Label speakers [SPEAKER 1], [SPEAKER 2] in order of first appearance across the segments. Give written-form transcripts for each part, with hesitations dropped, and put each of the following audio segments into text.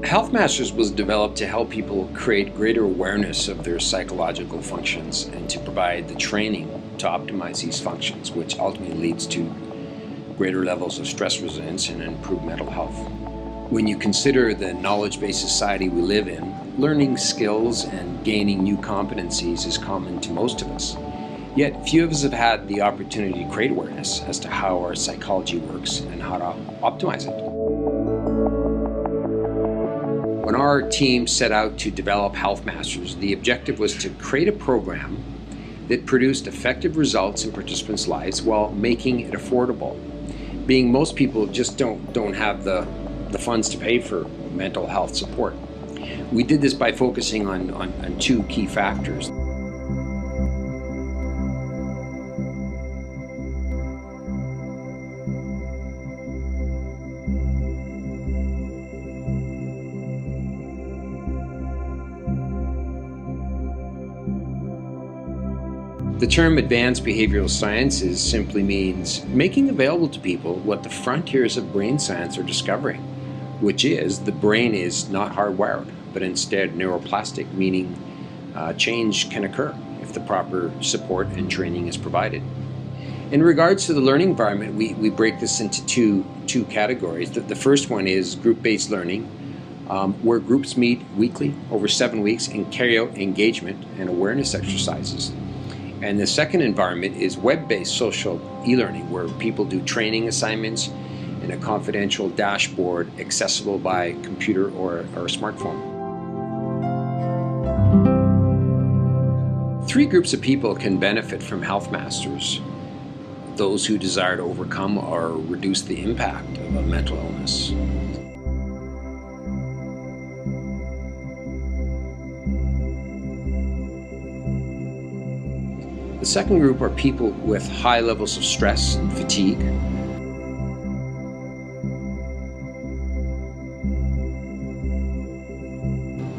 [SPEAKER 1] Health Masters was developed to help people create greater awareness of their psychological functions and to provide the training to optimize these functions, which ultimately leads to greater levels of stress resilience and improved mental health. When you consider the knowledge-based society we live in, learning skills and gaining new competencies is common to most of us. Yet few of us have had the opportunity to create awareness as to how our psychology works and how to optimize it. When our team set out to develop Health Masters, the objective was to create a program that produced effective results in participants' lives while making it affordable. Being most people just don't have the funds to pay for mental health support. We did this by focusing on two key factors. The term advanced behavioral sciences simply means making available to people what the frontiers of brain science are discovering, which is the brain is not hardwired, but instead neuroplastic, meaning change can occur if the proper support and training is provided. In regards to the learning environment, we break this into two categories. The first one is group-based learning, where groups meet weekly over 7 weeks and carry out engagement and awareness exercises. And the second environment is web-based social e-learning, where people do training assignments in a confidential dashboard accessible by computer or a smartphone. 3 groups of people can benefit from Health Masters: those who desire to overcome or reduce the impact of a mental illness, the second group are people with high levels of stress and fatigue,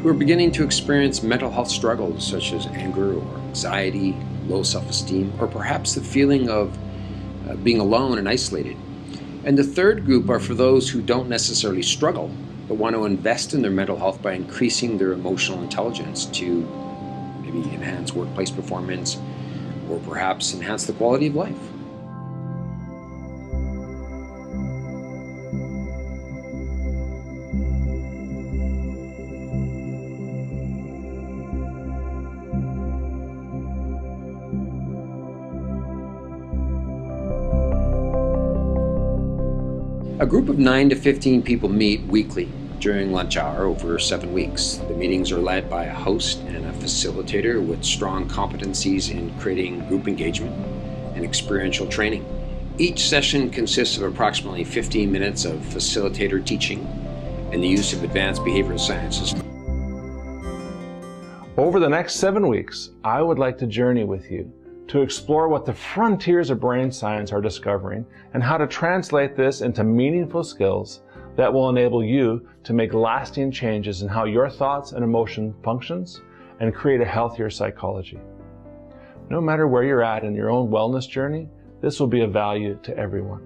[SPEAKER 1] who are beginning to experience mental health struggles such as anger or anxiety, low self-esteem, or perhaps the feeling of being alone and isolated. And the third group are for those who don't necessarily struggle, but want to invest in their mental health by increasing their emotional intelligence to maybe enhance workplace performance, or perhaps enhance the quality of life. A group of 9 to 15 people meet weekly during lunch hour over 7 weeks. The meetings are led by a host and a facilitator with strong competencies in creating group engagement and experiential training. Each session consists of approximately 15 minutes of facilitator teaching and the use of advanced behavioral sciences.
[SPEAKER 2] Over the next 7 weeks, I would like to journey with you to explore what the frontiers of brain science are discovering and how to translate this into meaningful skills that will enable you to make lasting changes in how your thoughts and emotion functions and create a healthier psychology. No matter where you're at in your own wellness journey, this will be of value to everyone.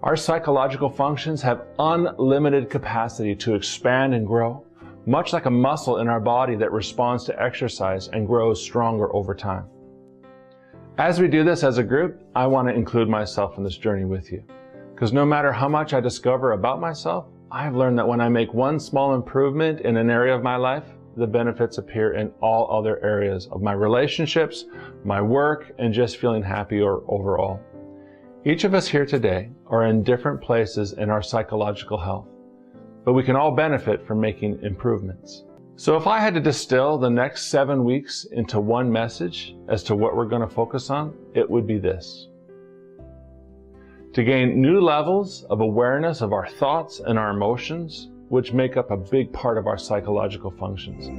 [SPEAKER 2] Our psychological functions have unlimited capacity to expand and grow, much like a muscle in our body that responds to exercise and grows stronger over time. As we do this as a group, I want to include myself in this journey with you. Because no matter how much I discover about myself, I've learned that when I make one small improvement in an area of my life, the benefits appear in all other areas of my relationships, my work, and just feeling happy or overall. Each of us here today are in different places in our psychological health, but we can all benefit from making improvements. So if I had to distill the next 7 weeks into one message as to what we're going to focus on, it would be this: to gain new levels of awareness of our thoughts and our emotions, which make up a big part of our psychological functions.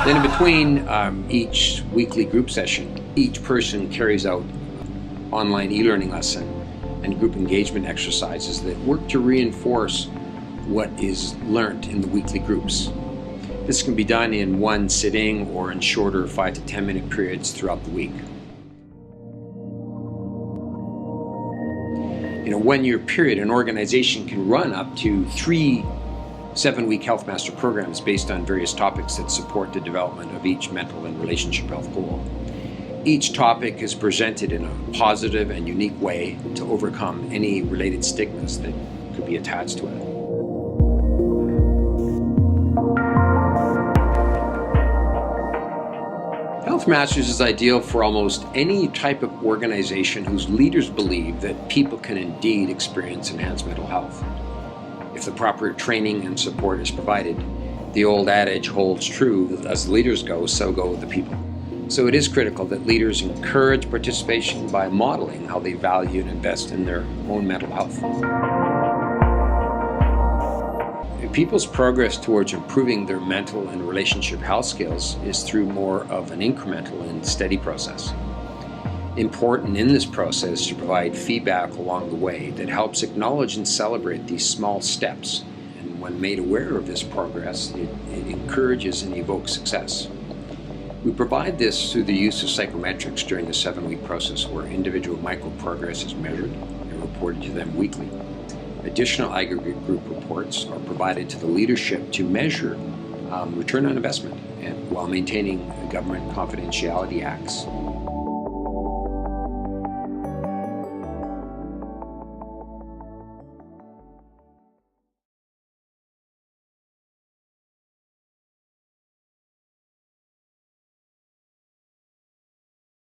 [SPEAKER 1] Then in between each weekly group session, each person carries out online e-learning lesson and group engagement exercises that work to reinforce what is learnt in the weekly groups. This can be done in one sitting or in shorter 5 to 10 minute periods throughout the week. In a 1 year period, an organization can run up to 3 7-week Health Master programs based on various topics that support the development of each mental and relationship health goal. Each topic is presented in a positive and unique way to overcome any related stigmas that could be attached to it. Health Masters is ideal for almost any type of organization whose leaders believe that people can indeed experience enhanced mental health. If the proper training and support is provided, the old adage holds true that as leaders go, so go the people. So it is critical that leaders encourage participation by modeling how they value and invest in their own mental health. People's progress towards improving their mental and relationship health skills is through more of an incremental and steady process. Important in this process to provide feedback along the way that helps acknowledge and celebrate these small steps. And when made aware of this progress, it encourages and evokes success. We provide this through the use of psychometrics during the 7-week process where individual micro-progress is measured and reported to them weekly. Additional aggregate group reports are provided to the leadership to measure return on investment while maintaining government confidentiality acts.